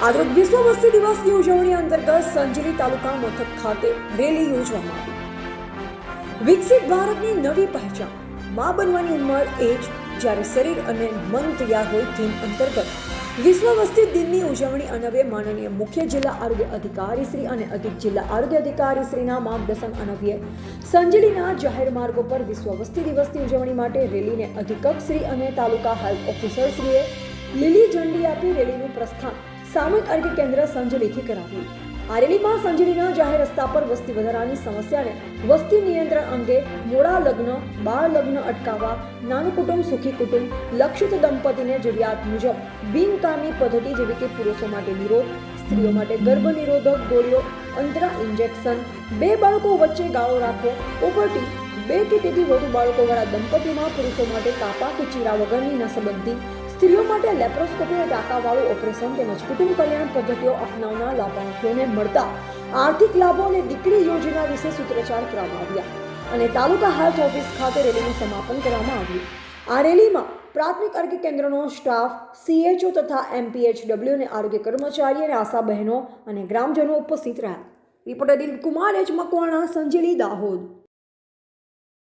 આજરોજ વિશ્વ વસ્તી દિવસની ઉજવણી અંતર્ગત સંજેલી તાલુકા મથક ખાતે રેલી યોજવામાં આવી। વિકસિત ભારતની નવી પહેચાન, માં બનવાની ઉંમર એ જ જ્યારે શરીર અને મન તૈયાર હોય થીમ અંતર્ગત વિશ્વ વસ્તી દિનની ઉજવણી અન્વયે માનનીય મુખ્ય જિલ્લા આરોગ્ય અધિકારી શ્રી અને અધિક જિલ્લા આરોગ્ય અધિકારી શ્રીના માર્ગદર્શન અન્વયે સંજેલીના જાહેર માર્ગો પર વિશ્વ વસ્તી દિવસની ઉજવણી માટે રેલીને અધિક્ષક શ્રી અને તાલુકા હેલ્થ ઓફિસર શ્રીએ લીલી ઝંડી આપી રેલીનું પ્રસ્થાન સામૂહિક આરોગ્ય કેન્દ્ર સંજેલીથી કરાવ્યું। આ રેલીમાં સંજેલીના જાહેર રસ્તા પર વસ્તી વધારાની સમસ્યાને વસ્તી નિયંત્રણ અંગે મોડા લગ્ન, બાળ લગ્ન અટકાવવા, નાનું કુટુંબ સુખી કુટુંબ, લક્ષિત દંપતીને જરૂરિયાત મુજબ બિનકામી પદ્ધતિ જેવી કે પુરુષો માટે નિરોધ, સ્ત્રીઓ માટે ગર્ભ નિરોધક ગોળીઓ, અંતરા ઇન્જેક્શન, 2 બાળકો વચ્ચે ગાળો રાખવો, પોપર્ટી, 2 કે તેથી વધુ બાળકોવાળા દંપતીમાં પુરુષો માટે કાપા કે ચીરા વગરની નસબંધી, સ્ત્રીઓ માટે લેપ્રોસ્કોપી અને ટાંકાવાળું ઓપરેશન તેમજ કુટુંબ કલ્યાણ પદ્ધતિઓ અપનાવનાર લાભાર્થીઓને મળતા આર્થિક લાભો અને દીકરી યોજના વિશે સૂત્રોચ્ચાર કરવામાં આવ્યા અને તાલુકા હેલ્થ ઓફિસ ખાતે રેલીનું સમાપન કરવામાં આવ્યું। આ રેલીમાં પ્રાથમિક આરોગ્ય કેન્દ્રનો સ્ટાફ, CHO તથા MPHW અને આરોગ્ય કર્મચારી અને આશા બહેનો અને ગ્રામજનો ઉપસ્થિત રહ્યા। Reporter Dilip Kumar H Makwana, Sanjeli, Dahod.